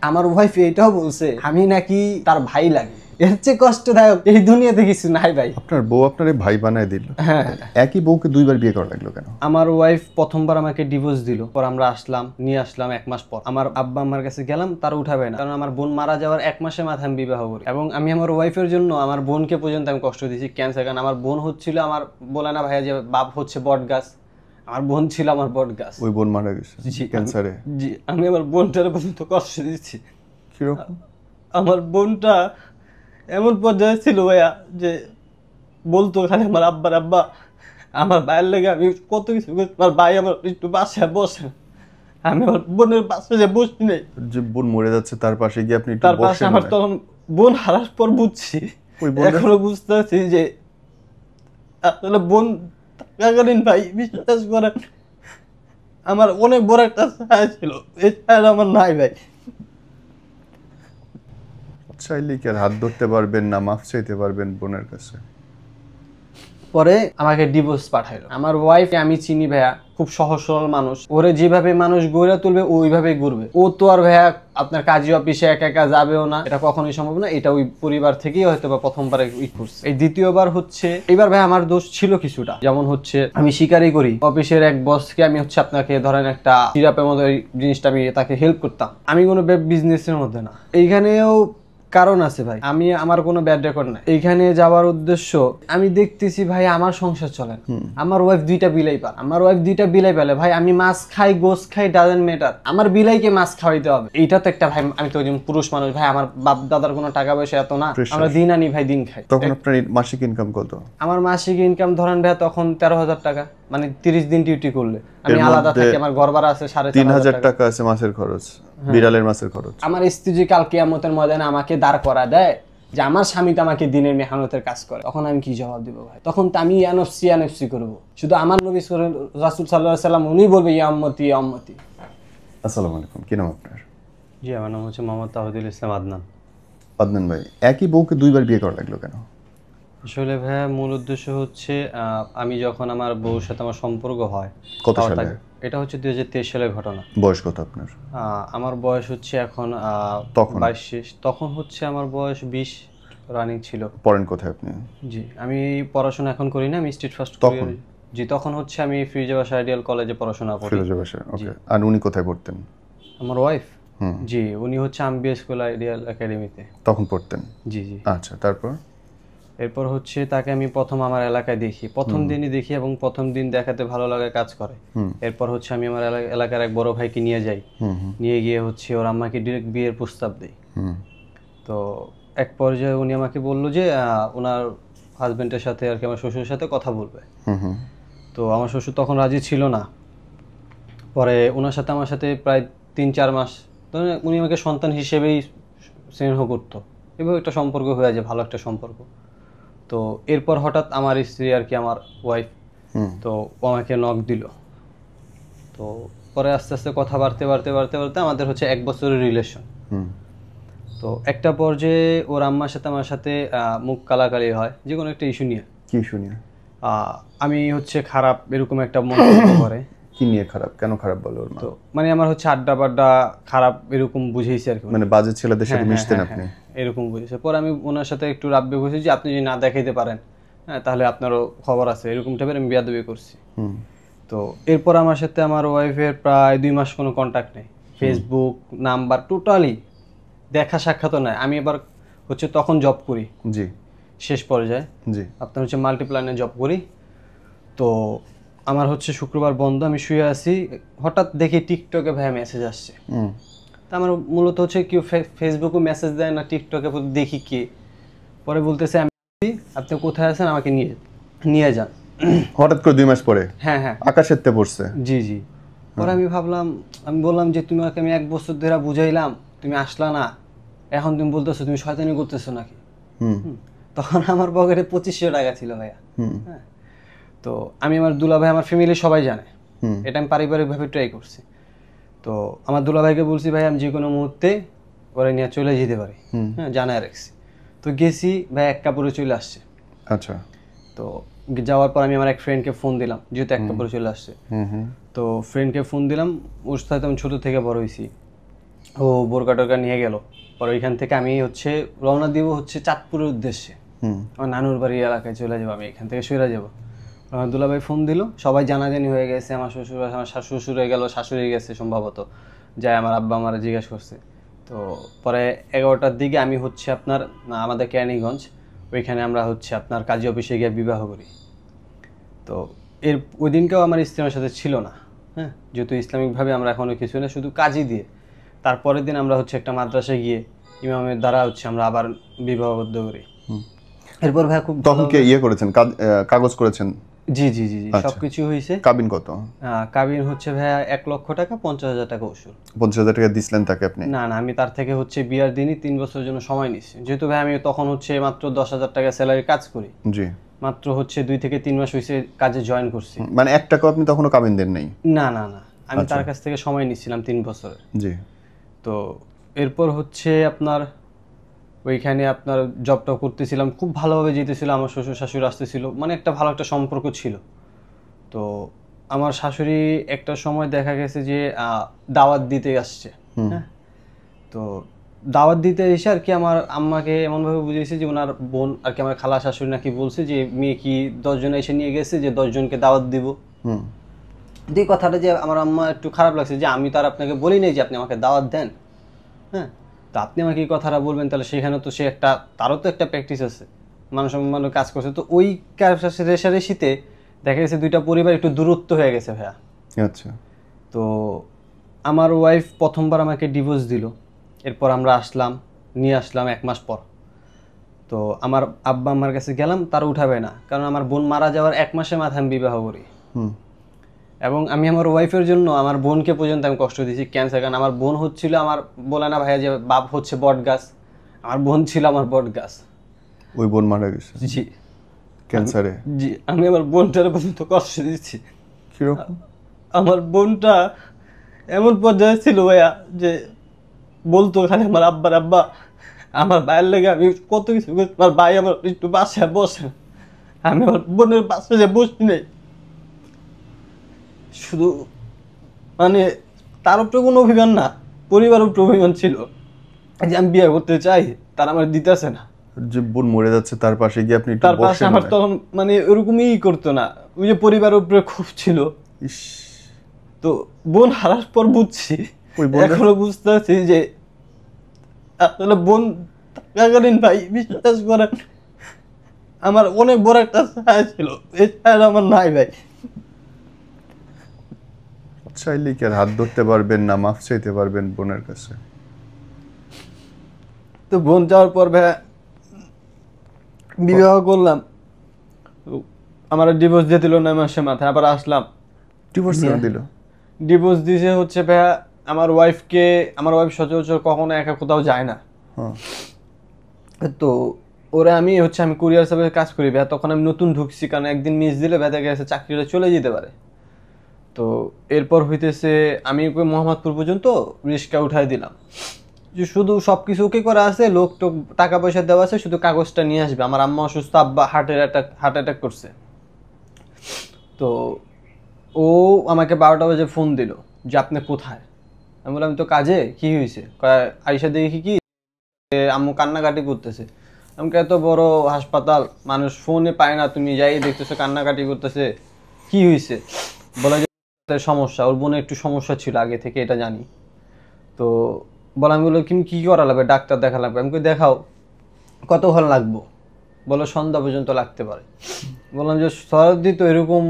আমার ওয়াইফ এটাও বলছে আমি নাকি তার ভাই লাগে। এর চেয়ে কষ্টদায়ক এই দুনিয়াতে কিছু নাই ভাই। আপনার বউ আপনার ভাই বানায় দিল? হ্যাঁ। একই বউকে দুইবার বিয়ে করা লাগলো কেন? আমার ওয়াইফ প্রথমবার আমাকে ডিভোর্স দিল, পর আমরা নিয়ে আসলাম 1 মাস পর। আমার আব্বা আমার কাছে গেলাম, তার উঠাবে না, কারণ আমার বোন মারা যাওয়ার 1 মাসের মাথায় আমি বিবাহ করি। এবং আমি আমার ওয়াইফের জন্য আমার বোনকে পর্যন্ত আমি কষ্ট দিয়েছি ক্যান্সার, কারণ আমার বোন হচ্ছিল আমার, বলে না ভাইয়া যে বাপ হচ্ছে বট গাছ, আমার বোন ছিল আমার বট গাছ। ওই বোন মারা গেছে ক্যান্সারে? জি, আমি আমার বোনটার পর্যন্ত কষ্ট দিচ্ছি। কিরকম? আমার বোনটা এমন পর্যায়ে ছিল ভাইয়া যে বলতো খালি আমার আব্বা আমার ভাইয়ের লেগে আমি কত কিছু, আমার ভাই আমার একটু বাসায় বসে, আমি আমার বোনের পাশে যে বসি নেই। যে বোন মরে যাচ্ছে তার পাশে গিয়ে আপনি একটু তার পাশে বসেন? আমার তখন বোন হারার পর বুঝছি, এখনো বুঝতে পারছি যে আসলে বোন থাকাকালীন ভাই বিশ্বাস করেন আমার অনেক বড় একটা ছায়া ছিল, এই ছায়াটা আমার নাই ভাই। চাইলে কি আর হাত ধরতে পারবেন না, মাফ চাইতে পারবেন বোনের কাছে? পরে আমাকে ডিভোর্স পাঠাইলো। আমার ওয়াইফ আমি চিনি ভাইয়া, খুব সহজ সরল মানুষ, ওরে যেভাবে মানুষ গড়ে তুলবে ওইভাবেই ঘুরবে। ও তো আর ভাইয়া আপনার কাজী অফিসে একা একা যাবেও না, এটা কখনোই সম্ভব না। এটা ওই পরিবার থেকেই হয়তো বা প্রথমবার করছে। এই দ্বিতীয়বার হচ্ছে এবার ভাই আমার দোষ ছিল কিছুটা, যেমন হচ্ছে আমি স্বীকারই করি অফিসের এক বসকে আমি হচ্ছে আপনাকে ধরেন একটা সিরাপের মতো এই জিনিসটা আমি তাকে হেল্প করতাম, আমি কোনো বিজনেসের মধ্যে না। এইখানেও কারণ আছে ভাই, আমি আমার কোনো ব্যাড রেকর্ড নাই। এইখানে যাওয়ার উদ্দেশ্য আমি দেখতেছি ভাই আমার সংসার চলে না, আমার ওয়াইফ 2টা বিলাই পার, আমার ওয়াইফ 2টা বিলাই পেলে ভাই আমি মাছ খাই গোস খাই ডাজেন্ট ম্যাটার, আমার বিলাইকে মাছ খাওয়াইতে হবে। এইটা তো একটা ভাই, আমি তো একজন পুরুষ মানুষ ভাই, আমার বাপ দাদার কোনো টাকা পয়সা এত না, আমরা দিন আনি ভাই দিন খাই। তখন আপনার মাসিক ইনকাম কত? আমার মাসিক ইনকাম ধরেন ভাই তখন 13,000 টাকা, মানে 30 দিন ডিউটি করলে আমি আলাদা থাকি, আমার ঘর ভাড়া আছে 3,500 টাকা আছে, মাসের খরচ, বিড়ালের মাসের খরচ। আমার স্ত্রী যে কাল কিয়ামতের ময়দানে আমাকে দাঁড় করা দেয় যে আমার স্বামী তো আমাকে দিনের মেহনতের কাজ করে, তখন আমি কি জবাব দিব ভাই? তখন তো আমি ইয়ানফসি করব। শুধু আমার নবী রাসূল সাল্লাল্লাহু আলাইহি সাল্লাম উনি বলবে ইয়া উম্মতি ইয়া উম্মতি। আসসালামু আলাইকুম, কি নাম আপনার? জি, আমার নাম হচ্ছে মোহাম্মদ তাওহিদুল ইসলাম আদনান। আদনান ভাই, একই বউকে দুইবার বিয়ে করা লাগলো কেন? আসলে ভাইয়া মূল উদ্দেশ্য হচ্ছে আমি যখন আমার বউর সাথে আমার সম্পর্ক হয়, কত সালে? এটা হচ্ছে 2023 সালের ঘটনা। বয়স কত আপনার? আমার বয়স হচ্ছে এখন তখন 22 শেষ, তখন হচ্ছে আমার বয়স 20 রানিং ছিল। পড়েন কোথায় আপনি? জি, আমি পড়াশোনা এখন করি না, আমি স্টেট ফার্স্ট করি। জি, তখন হচ্ছে আমি ফিরোজা বাসা আইডিয়াল কলেজে পড়াশোনা করি। ফিরোজা বাসা, ওকে। আর উনি কোথায় পড়তেন? আমার ওয়াইফ? জি, উনি হচ্ছে আম্বিয়া স্কুল আইডিয়াল একাডেমিতে তখন পড়তেন। জি জি। আচ্ছা, তারপর? এরপর হচ্ছে তাকে আমি প্রথম আমার এলাকায় দেখি, প্রথম দিনই দেখি এবং প্রথম দিন দেখাতে ভালো লাগে কাজ করে। এরপর হচ্ছে আমি আমার এলাকার এক বড় ভাইকে নিয়ে যাই, নিয়ে গিয়ে হচ্ছে ওর আম্মাকে ডিরেক্ট বিয়ের প্রস্তাব দেই। তো এক পর্যায়ে উনি আমাকে বললো যে ওনার হাজবেন্ডের সাথে আর কি আমার শ্বশুরের সাথে কথা বলবে। তো আমার শ্বশুর তখন রাজি ছিল না। পরে ওনার সাথে আমার সাথে প্রায় 3-4 মাস উনি আমাকে সন্তান হিসেবেই স্নেহ করতো, এভাবে একটা সম্পর্ক হয়ে যায়, ভালো একটা সম্পর্ক। তো এরপর হঠাৎ আমার স্ত্রী আর কি আমার ওয়াইফ, তো ও আমাকে নক দিল। তো পরে আস্তে আস্তে কথা বাড়তে আমাদের হচ্ছে 1 বছরের রিলেশন। তো একটা পর্যায়ে ওর আম্মার সাথে আমার সাথে মুখ কালাকালি হয় যে কোনো একটা ইস্যু নিয়ে। কি ইস্যু নিয়ে? আমি হচ্ছে খারাপ এরকম একটা মন্তব্য করে। কি নিয়ে খারাপ? কেন খারাপ বলে ওর মা? তো মানে আমার হচ্ছে আড্ডা বাড্ডা খারাপ এরকম বুঝেইছে আর কি, মানে বাজে ছেলেদের সাথে মিশতেন আপনি? এরকম বুঝেছে। পরে আমি ওনার সাথে একটু রাব্বে বসেছি যে আপনি যদি না দেখাইতে পারেন হ্যাঁ তাহলে আপনারও খবর আছে, এরকম টাইপের আমি বিয়াদবি করছি। তো এরপর আমার সাথে আমার ওয়াইফের প্রায় 2 মাস কোনো কন্ট্যাক্ট নেই, ফেসবুক নাম্বার টোটালি দেখা সাক্ষাৎও নাই। আমি এবার হচ্ছে তখন জব করি, জি শেষ পর্যায়ে, জি আপনার হচ্ছে মাল্টিপ্ল্যানে জব করি। তো আমার হচ্ছে শুক্রবার বন্ধ, আমি শুয়ে আছি, হঠাৎ দেখি টিকটকে ভাই মেসেজ আসছে। তা আমার মূলত হচ্ছে কেউ ফেসবুকে মেসেজ দেয় না, টিকটকে দেখি কি, পরে বলতেছে আপনি কোথায় আছেন আমাকে নিয়ে যান। হঠাৎ করে 2 মাস পরে? হ্যাঁ, আকাশের তে পড়ছে। জি জি। পরে আমি ভাবলাম, আমি বললাম যে তোমাকে আমি 1 বছর ধরে বুঝাইলাম, তুমি আসলা না, এখন তুমি বলতেছো তুমি শয়তানি করতেছো নাকি? তখন আমার পকেটে 2500 টাকা ছিল ভাইয়া। হ্যাঁ, তো আমি আমার দুলা ভাই, আমার ফ্যামিলি সবাই জানে, এটা আমি পারিবারিকভাবে ট্রাই করছি। তো আমার দুলা ভাইকে বলছি ভাই আমি যে কোনো মুহূর্তে ওরা নিয়ে চলে যেতে পারি, হ্যাঁ জানায় রাখছি। তো গেছি ভাই, 1 কাপড়ে চলে আসছে। আচ্ছা। তো যাওয়ার পর আমি আমার এক ফ্রেন্ডকে ফোন দিলাম, যেহেতু 1 কাপড়ে চলে আসছে। তো ফ্রেন্ডকে ফোন দিলাম, ওর সাথে আমি ছোট থেকে বড় হয়েছি। ও বোরকা টোরকা নিয়ে গেল। পরে ওইখান থেকে আমি হচ্ছে রওনা দিব হচ্ছে চাঁদপুরের উদ্দেশ্যে, আমার নানুর বাড়ি এলাকায় চলে যাবো, আমি এখান থেকে সরে যাবো। আমার দুলাভাই ফোন দিল, সবাই জানাজানি হয়ে গেছে, আমার শ্বশুর, আমার শ্বশুর হয়ে গেল, শাশুড়ি গেছে সম্ভবত, যায় আমার আব্বা আমার জিজ্ঞাসা করছে। তো পরে 11টার দিকে আমি হচ্ছে আপনার আমাদের কেরানীগঞ্জ, ওইখানে আমরা হচ্ছে আপনার কাজী অফিসে গিয়ে বিবাহ করি। তো ওই দিনকেও আমার স্ত্রী আমার সাথে ছিল না, হ্যাঁ, যেহেতু ইসলামিকভাবে আমরা এখনও কিছু না, শুধু কাজই দিয়ে। তারপরের দিন আমরা হচ্ছে একটা মাদ্রাসায় গিয়ে ইমামের দ্বারা হচ্ছে আমরা আবার বিবাহবদ্ধ করি। এরপর ভাই খুব তখন কে করেছেন, কাগজ করেছেন? জি জি জি জি, সবকিছু হয়েছে। কাবিন কত? কাবিন হচ্ছে ভাইয়া 1,00,000 টাকা, 50,000 টাকা ওষুধ। 50,000 টাকা দিছিলেন তাকে আপনি? না না, আমি তার থেকে হচ্ছে বিয়ার দিনই 3 বছরের জন্য সময় নিচ্ছি, যেহেতু ভাই আমি তখন হচ্ছে মাত্র 10,000 টাকা স্যালারি কাজ করি। জি। মাত্র হচ্ছে 2 থেকে 3 মাস হয়েছে কাজে জয়েন করছি। মানে 1 টাকাও আপনি তখনও কাবিন দেন নাই? না না না, আমি তার কাছ থেকে সময় নিচ্ছিলাম 3 বছরের। জি। তো এরপর হচ্ছে আপনার ওইখানে আপনার জবটা করতেছিলাম, খুব ভালোভাবে যেতেছিল, আমার শ্বশুর শাশুড়ি আসতেছিল, মানে একটা ভালো একটা সম্পর্ক ছিল। তো আমার শাশুড়ি একটা সময় দেখা গেছে যে দাওয়াত দিতে আসছে, হ্যাঁ। তো দাওয়াত দিতে এসে আর কি আমার আম্মাকে এমনভাবে বুঝিয়েছে যে ওনার বোন আর কি, আমার খালা শাশুড়ি নাকি বলছে যে মেয়ে কি 10 জন এসে নিয়ে গেছে, যে 10 জনকে দাওয়াত দিব। এই কথাটা যে আমার আম্মা একটু খারাপ লাগছে, যে আমি তো আর আপনাকে বলি নাই যে আপনি আমাকে দাওয়াত দেন, হ্যাঁ, তো আপনি আমাকে এই কথাটা বলবেন, তাহলে সেখানে তো সে একটা, তারও তো একটা প্র্যাকটিস আছে, মানুষ মানুষ কাজ করছে। তো ওই রেশারেশিতে দেখা গেছে দুইটা পরিবার একটু দূরত্ব হয়ে গেছে ভাইয়া। আচ্ছা। তো আমার ওয়াইফ প্রথমবার আমাকে ডিভোর্স দিল, এরপর আমরা নিয়ে আসলাম 1 মাস পর। তো আমার আব্বা আমার কাছে গেলাম, তার উঠাবে না, কারণ আমার বোন মারা যাওয়ার 1 মাসের মাথায় আমি বিবাহ করি। এবং আমি আমার ওয়াইফের জন্য আমার বোনকে পর্যন্ত আমি কষ্ট দিয়েছি, ক্যান্সার। কারণ আমার বোন হচ্ছিল, আমার বলে না ভাইয়া যে বাপ হচ্ছে বট গাছ, আমার বোন ছিল আমার বট গাছ। ওই বোন মারা গেছে? জি, ক্যান্সারে? জি, আমি আমার বোনটার পর্যন্ত কষ্ট দিচ্ছি। কিরকম? আমার বোনটা এমন পর্যায়ে ছিল ভাইয়া যে বলতো খালি আমার আব্বা আমার ভাইয়ের লেগে আমি কত কিছু, আমার ভাই আমার একটু বাসায় বসে, আমি আমার বোনের বাসায় যে বসি নেই, শুধু মানে তার উপরে কোনো অভিমান না, পরিবার উপরে অভিমান ছিল যে আমি বিয়ে করতে চাই, তার আমার দিতেছে না। যে বোন মরে যাচ্ছে তার পাশে গিয়ে আপনি একটু তার পাশে আমার তখন মানে ওরকমই করতো না, ওই যে পরিবারের উপরে খুব ছিল। তো বোন হারার পর বুঝছি, এখনো বুঝতে পারছি যে আসলে বোন থাকাকালীন ভাই বিশ্বাস করেন আমার অনেক বড় একটা ছায়া ছিল, এই ছায়া আমার নাই ভাই। চাইলে কি আর হাত ধরতে পারবেন না, মাফ চাইতে পারবেন বোনের কাছে? তো বোন যাওয়ার পর ভাই বিবাহ করলাম, আমার ডিভোর্স দিয়ে দিল 9 মাসের মাথায়। আবার আসলাম, ডিভোর্স দিল? ডিভোর্স দিয়েছে হচ্ছে ভাইয়া আমার ওয়াইফকে, আমার ওয়াইফ সচরাচর কখনো একা কোথাও যায় না। তো ওরা আমি কুরিয়ার সার্ভিসে কাজ করি ভাইয়া, তখন আমি নতুন ঢুকছি, কারণ একদিন মিস দিলে ভাই দেখা গেছে চাকরিটা চলে যেতে পারে। তো এরপর হইতেছে আমি ওকে মোহাম্মদপুর পর্যন্ত রিক্সা উঠাই দিলাম, যে শুধু সব কিছু ওকে করা আছে, লোক টোক টাকা পয়সা দেওয়া আছে, শুধু কাগজটা নিয়ে আসবে। আমার আম্মা অসুস্থ, আব্বা হার্ট অ্যাটাক করছে। তো ও আমাকে 12টা বাজে ফোন দিল যে আপনি কোথায়? আমি বললাম আমি তো কাজে। কি হয়েছে? আইসা দেখি কি আম্মু কান্নাকাটি করতেছে। আমাকে এত বড় হাসপাতাল, মানুষ ফোনে পায় না, তুমি যাই দেখতেছো কান্নাকাটি করতেছে, কি হয়েছে? বলে যে সমস্যা, ওর বোনের একটু সমস্যা ছিল আগে থেকে, এটা জানি। তো বলে আমি বললাম তুমি কি করা লাগবে? ডাক্তার দেখা লাগবে। আমি দেখাও। কতক্ষণ লাগবো? বলো সন্ধ্যা পর্যন্ত লাগতে পারে। বললাম যে সর্দি তো এরকম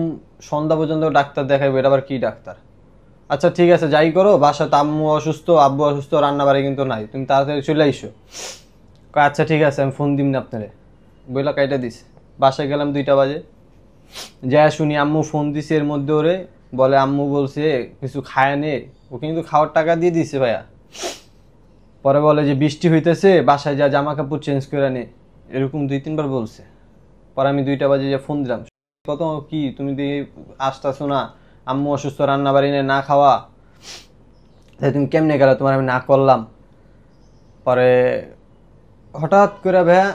সন্ধ্যা পর্যন্ত ডাক্তার দেখাবে, এটা আবার কি ডাক্তার? আচ্ছা ঠিক আছে যাই করো, বাসাতে আম্মু অসুস্থ, আব্বু অসুস্থ, রান্নাবাড়ি কিন্তু নাই, তুমি তাড়াতাড়ি চলে আইসো। আচ্ছা ঠিক আছে, আমি ফোন দিম না আপনারে বইলা কাইটা দিস। বাসায় গেলাম 2টা বাজে, যাই শুনি আম্মু ফোন দিছে, এর মধ্যে ওরে বলে আম্মু বলছে কিছু খায় নে, ও কিন্তু খাওয়ার টাকা দিয়ে দিছে ভাইয়া। পরে বলে যে বৃষ্টি হইতেছে, বাসায় যা জামা কাপড় চেঞ্জ করে নে, এরকম 2-3 বার বলছে। পরে আমি 2টা বাজে যে ফোন দিলাম, কত কি তুমি আসতেছো না, আম্মু অসুস্থ, রান্না বাড়ি নেই, না খাওয়া, তাই তুমি কেমনে গেলে, তোমার আমি না করলাম। পরে হঠাৎ করে ভাইয়া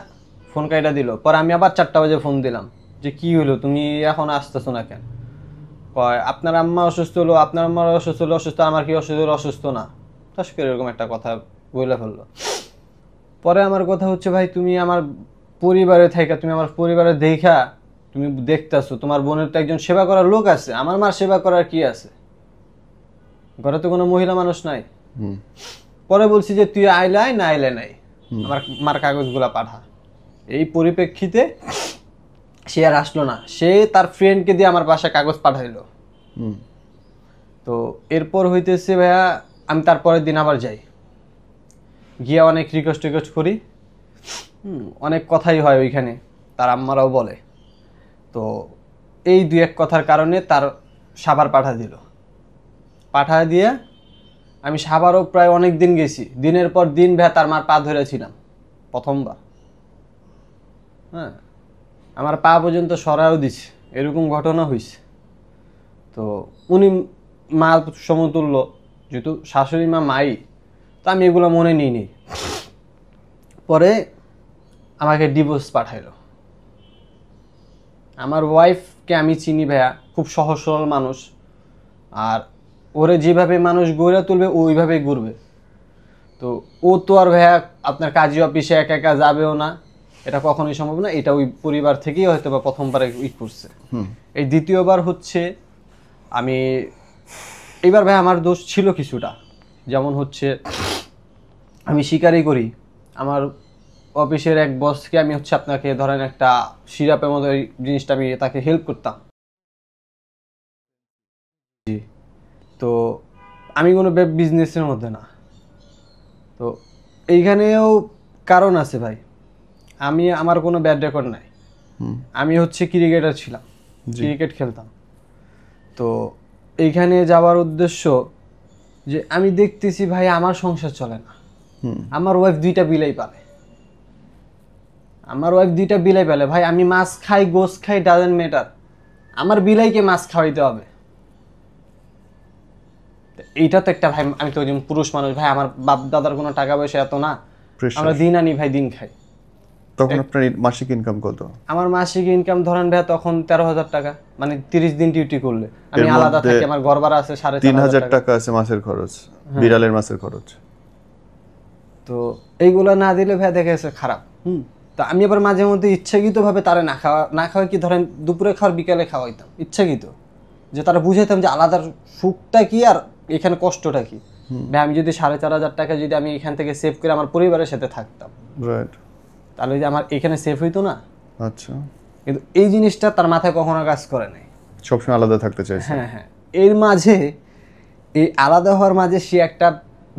ফোন কাইটা দিল। পরে আমি আবার 4টা বাজে ফোন দিলাম যে কি হলো, তুমি এখন আসতেছো না কেন? কয় আপনার আম্মা অসুস্থ হলো, আপনার আম্মার অসুস্থ হলো, অসুস্থ, আমার কি অসুস্থ হলো? অসুস্থ না। তাস করে এরকম একটা কথা বলে ফেললো। পরে আমার কথা হচ্ছে ভাই তুমি আমার পরিবারে থাইকা তুমি আমার পরিবারে দেখা তুমি দেখতেছো তোমার বোনের তো একজন সেবা করার লোক আছে, আমার মার সেবা করার কি আছে, ঘরে তো কোনো মহিলা মানুষ নাই। পরে বলছি যে তুই আইলে আয়, না আইলে নাই, আমার মার কাগজগুলা পাঠা। এই পরিপ্রেক্ষিতে সে আর আসলো না, সে তার ফ্রেন্ডকে দিয়ে আমার বাসায় কাগজ পাঠাইলো। তো এরপর হইতেছে ভাইয়া আমি তারপরের দিন আবার যাই, গিয়ে অনেক রিকোয়েস্ট করি, অনেক কথাই হয় ওইখানে, তার আম্মারাও বলে। তো এই দুই এক কথার কারণে তার সাভার পাঠা দিল। পাঠা দিয়ে আমি সাভারও প্রায় অনেক দিন গেছি, দিনের পর দিন ভাইয়া তার মার পা ধরেছিলাম প্রথমবার। হ্যাঁ, আমার পা পর্যন্ত সরাও দিছে, এরকম ঘটনা হয়েছে। তো উনি মা সমতুল্য, যেহেতু শাশুড়ি মা মাই, তো আমি এগুলো মনে নিই। পরে আমাকে ডিভোর্স পাঠাইলো। আমার ওয়াইফকে আমি চিনি ভাইয়া, খুব সহজ সরল মানুষ, আর ওরে যেভাবে মানুষ গড়ে তুলবে ওইভাবেই ঘুরবে। তো ও তো আর ভাইয়া আপনার কাজী অফিসে একা একা যাবেও না, এটা কখনোই সম্ভব না। এটা ওই পরিবার থেকেই হয়তো বা প্রথমবার করছে। এই দ্বিতীয়বার হচ্ছে আমি এইবার ভাই আমার দোষ ছিল কিছুটা, যেমন হচ্ছে আমি স্বীকারই করি আমার অফিসের এক বসকে আমি হচ্ছে আপনাকে ধরেন একটা সিরাপের মতো এই জিনিসটা আমি তাকে হেল্প করতাম। জি, তো আমি কোনো বিজনেসের মধ্যে না। তো এইখানেও কারণ আছে ভাই, আমি আমার কোনো ব্যাড রেকর্ড নাই, আমি হচ্ছে ক্রিকেটার ছিলাম, ক্রিকেট খেলতাম। তো এইখানে যাওয়ার উদ্দেশ্য যে আমি দেখতেছি ভাই আমার সংসার চলে না, আমার ওয়াইফ দুইটা বিলাই পালে, ভাই আমি মাছ খাই গোস খাই ডাজেন্ট ম্যাটার, আমার বিলাইকে মাছ খাওয়াইতে হবে। এইটা তো একটা ভাই, আমি তো একজন পুরুষ মানুষ ভাই, আমার বাপ দাদার কোনো টাকা পয়সা এত না, আমরা দিন আনি ভাই দিন খাই। তখন আপনার মাসিক ইনকাম কত? আমার মাসিক ইনকাম ধরেন ভাই তখন 13,000 টাকা, মানে 30 দিন ডিউটি করলে। আমি আলাদা থাকি, আমার ঘর ভাড়া আছে 3,500 টাকা আছে, মাসের খরচ, বিড়ালের মাসের খরচ। তো এইগুলা না দিলে ভাই দেখে গেছে খারাপ। তো আমি আবার মাঝে মধ্যে ইচ্ছাকৃতভাবে তারা না খাওয়া কি ধরেন দুপুরে খাওয়ার বিকালে খাওয়াইতাম ইচ্ছাকৃত, যে তারা বুঝাইতাম যে আলাদা সুখটা কি আর এখানে কষ্টটা কি। ভাই আমি যদি 4,500 টাকা যদি আমি এখান থেকে সেভ করে আমার পরিবারের সাথে থাকতাম, রাইট, তাহলে যে আমার এখানে সেভ হইতো না। আচ্ছা, কিন্তু এই জিনিসটা তার মাথায় কখনো কাজ করে নাই, সবসময় আলাদা থাকতে চাইছে। হ্যাঁ, এর মাঝে এই আলাদা হওয়ার মাঝে সে একটা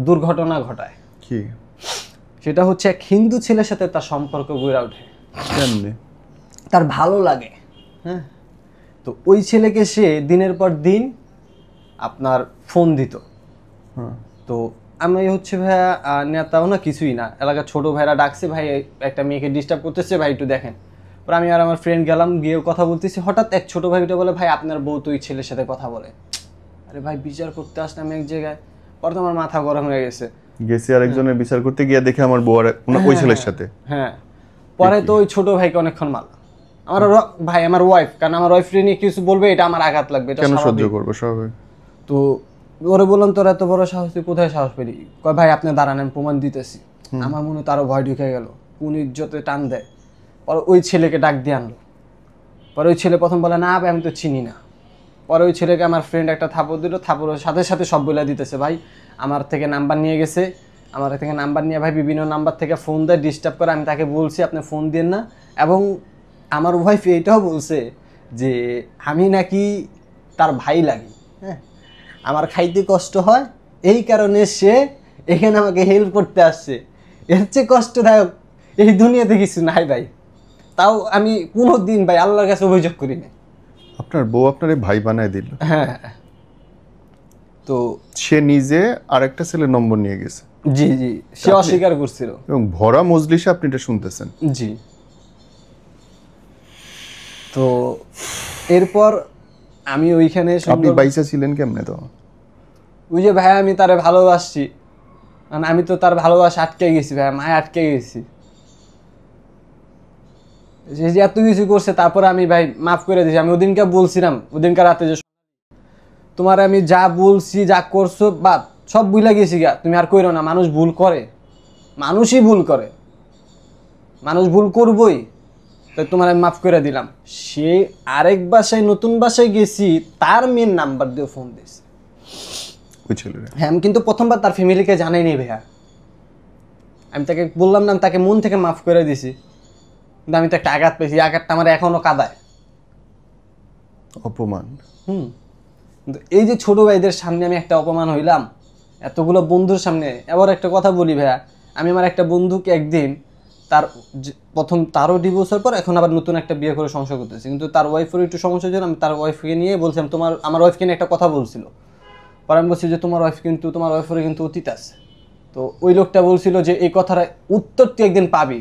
দুর্ঘটনা ঘটায়। কি? সেটা হচ্ছে এক হিন্দু ছেলের সাথে তার সম্পর্ক গড়ে ওঠে, তার ভালো লাগে। হ্যাঁ, তো ওই ছেলেকে সে দিনের পর দিন আপনার ফোন দিত। তো আমি হচ্ছে ভাইয়া নেতাও না কিছুই না, এলাকার ছোট ভাইরা ডাকছে, ভাই একটা মেয়েকে ডিস্টার্ব করতেছে, ভাই একটু দেখেন। পরে আমি আর আমার ফ্রেন্ড গেলাম, গিয়েও কথা বলতেছি, হঠাৎ এক ছোট ভাইটা বলে, ভাই আপনার বউ তো ওই ছেলের সাথে কথা বলে। আরে ভাই বিচার করতে আসলাম এক জায়গায়, পরে তো আমার মাথা গরম হয়ে গেছে, গেছি আরেকজনের বিচার করতে গিয়ে দেখে আমার বউ আর ওই ছেলের সাথে। হ্যাঁ, পরে তো ওই ছোট ভাইকে অনেকক্ষণ মারল। আমার ভাই আমার ওয়াইফ, কারণ আমার ওয়াইফ নিয়ে কিছু বলবে এটা আমার আঘাত লাগবে, এটা কেন সহ্য করবো স্বাভাবিক। তো ওরে বললাম তোর এত বড় সাহস, তুই কোথায় সাহস পেলি? কয় ভাই আপনি দাঁড়ান আমি প্রমাণ দিতেছি। আমার মনে তারও ভয় ঢুকে গেল, কোন ইজ্জতে টান দেয়। পরে ওই ছেলেকে ডাক দিয়ে আনলো। পরে ওই ছেলে প্রথম বলে, না ভাই আমি তো চিনি না। পরে ওই ছেলেকে আমার ফ্রেন্ড একটা থাপড় দিল, থাপড়ের সাথে সাথে সব বলে দিতেছে, ভাই আমার থেকে নাম্বার নিয়ে গেছে, আমার থেকে নাম্বার নিয়ে ভাই বিভিন্ন নাম্বার থেকে ফোন দেয়, ডিস্টার্ব করে। আমি তাকে বলছি আপনি ফোন দেন না, এবং আমার ওয়াইফ এটাও বলছে যে আমি নাকি তার ভাই লাগি। হ্যাঁ, আমার খাইতে কষ্ট হয় এই কারণে সে এখানে আমাকে হেল্প করতে আসছে, এর চেয়ে কষ্টদায়ক এই দুনিয়াতে কিছু নাই ভাই। তাও আমি কোনো দিন ভাই আল্লাহর কাছে অভিযোগ করি না। আপনার বউ আপনারে ভাই বানায় দিল? হ্যাঁ, তো সে নিজে আরেকটা ছেলের নম্বর নিয়ে গেছে? জি, সে অস্বীকার করছিল, এবং ভরা মজলিসে আপনি এটা শুনতেছেন? জি। তো এরপর আমি ওইখানে, আপনি বাইসা ছিলেন কেমনে? তো ওই যে ভাই আমি তারে ভালোবাসছি, মানে আমি তো তার ভালোবাসা আটকে গেছি ভাই, মায় আটকে গেছি। সে যে এত কিছু করছে, তারপরে আমি ভাই মাফ করে দিয়েছি। আমি ওদিনকে বলছিলাম, ওদিনকার রাতে যে তোমার আমি যা বলছি যা করছো বাদ, সব বুঝলা গেছি গা, তুমি আর কইরো না, মানুষ ভুল করে, মানুষই ভুল করে, মানুষ ভুল করবই, তাই তোমার আমি মাফ করে দিলাম। সে আরেক বাসায়, নতুন বাসায় গেছি, তার মেয়ের নাম্বার দিয়ে ফোন দিয়েছে। হ্যাঁ, আমি কিন্তু প্রথমবার তার ফ্যামিলিকে জানাইনি ভাইয়া। আমি তাকে বললাম না, আমি তাকে মন থেকে মাফ করে দিছি, কিন্তু আমি তো একটা আঘাত পেয়েছি, আঘাতটা আমার এখনো কাঁদায়, অপমান। কিন্তু এই যে ছোট ভাইদের সামনে আমি একটা অপমান হইলাম, এতগুলো বন্ধুর সামনে। এবার একটা কথা বলি ভাইয়া, আমি আমার একটা বন্ধুকে একদিন, তার প্রথম তারও ডিভোর্সের পর এখন আবার নতুন একটা বিয়ে করে সংসার করতেছি, কিন্তু তার ওয়াইফের একটু সমস্যা ছিল। আমি তার ওয়াইফকে নিয়ে বলছিলাম, আমার ওয়াইফকে নিয়ে একটা কথা বলছিল, পরে আমি বলছি যে তোমার ওয়াইফের কিন্তু অতীত আছে। তো ওই লোকটা বলছিল যে এই কথাটা উত্তর তুই একদিন পাবি,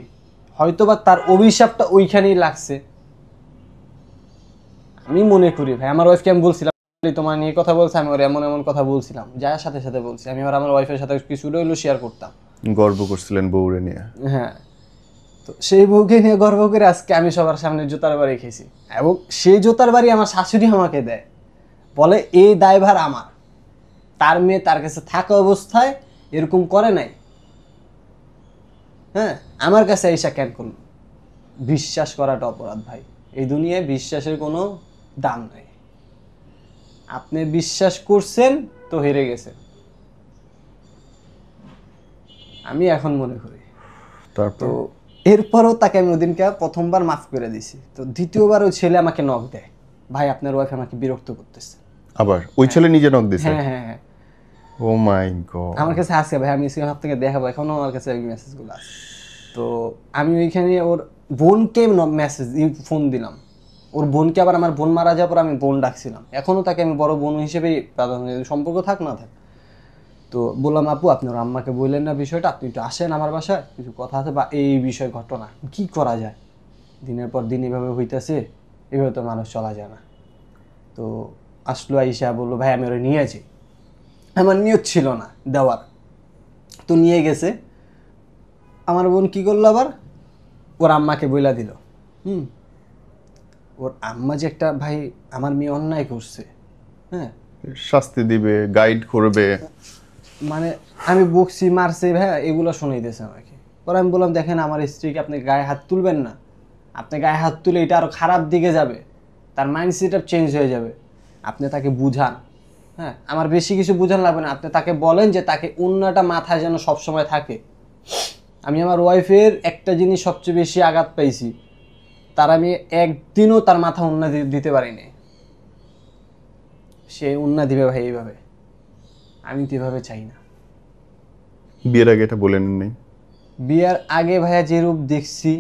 হয়তোবা তার অভিশাপটা ওইখানেই লাগছে। আমি মনে করি ভাই, আমার ওয়াইফকে আমি বলছিলাম তোমার নিয়ে কথা বলছে, আমি ওর এমন এমন কথা বলছিলাম, যার সাথে সাথে বলছি। আমি আমার ওয়াইফের সাথে কিছু হইলো শেয়ার করতাম, গর্ব করছিলেন বউরে নিয়ে। হ্যাঁ, তো সেই বউকে নিয়ে গর্ব করে আজকে আমি সবার সামনে জুতার বাড়ি খেয়েছি, এবং সেই জুতার বাড়ি আমার শাশুড়ি আমাকে দেয়, বলে এই দায়ভার আমার। তার মেয়ে তার কাছে থাকা অবস্থায় এরকম করে নাই, হ্যাঁ, আমার কাছে আইসা কেন করল? বিশ্বাস করাটা অপরাধ ভাই, এই দুনিয়ায় বিশ্বাসের কোনো দাম নাই। আপনি বিশ্বাস করছেন তো হেরে গেছেন, আমি এখন মনে করি। তো এরপরও তাকে আমি ওদিনকে প্রথমবার মাফ করে দিছি, তো দ্বিতীয়বার ওই ছেলে আমাকে নক দেয়, ভাই আপনার ওয়াইফ আমাকে বিরক্ত করতেছে। আবার ওই ছেলে নিজে নক দিছে? হ্যাঁ হ্যাঁ হ্যাঁ। ও মাই গড। আমার কাছে আছে ভাই, আমি স্ক্রিন থেকে দেখাবো, এখনো আমার কাছে ওই মেসেজগুলো আছে। তো আমি ওইখানে ওর বোনকে মেসেজ ফোন দিলাম, ওর বোনকে, আবার আমার বোন মারা যাওয়ার পর আমি বোন ডাকছিলাম, এখনো তাকে আমি বড় বোন হিসেবেই প্রাধান্য, সম্পর্ক থাক না থাক। তো বললাম, আপু আপনি ওর আম্মাকে বললেন না বিষয়টা, আপনি একটু আসেন আমার বাসায়, কিছু কথা আছে বা এই বিষয় ঘটনা কি করা যায়, দিনের পর দিন এভাবে হইতেছে, এভাবে তো মানুষ চলা যায় না। তো আসলো, আইসা বললো ভাই আমি ওরা নিয়েছি, আমার নিয়ত ছিল না দেওয়ার, তো নিয়ে গেছে। আমার বোন কি করলো, আবার ওর আম্মাকে বইলা দিল। ওর আম্মা যে একটা, ভাই আমার মেয়ে অন্যায় করছে, হ্যাঁ, শাস্তি দিবে, গাইড করবে, মানে আমি বকছি, মারছে, ভাই এগুলো শোনাইতেছে আমাকে। পরে আমি বললাম, দেখেন আমার স্ত্রীকে আপনি গায়ে হাত তুলবেন না, আপনি গায়ে হাত তুলে এটা আরো খারাপ দিকে যাবে, তার মাইন্ডসেট চেঞ্জ হয়ে যাবে, আপনি তাকে বুঝান। হ্যাঁ, আমার বেশি কিছু বুঝান লাগবে না, আপনি তাকে বলেন যে তাকে অন্যটা মাথায় যেন সবসময় থাকে। আমি আমার ওয়াইফের একটা জিনিস সবচেয়ে বেশি আঘাত পাইছি, তার আমি একদিনও তার মাথা উন্না দিতে পারিনি, সে উন্না দিবে ভাই এইভাবে, আমি তো এভাবে চাই না। বিয়ের আগে এটা বলেন নাই? বিয়ার আগে ভাইয়া যে রূপ দেখছি,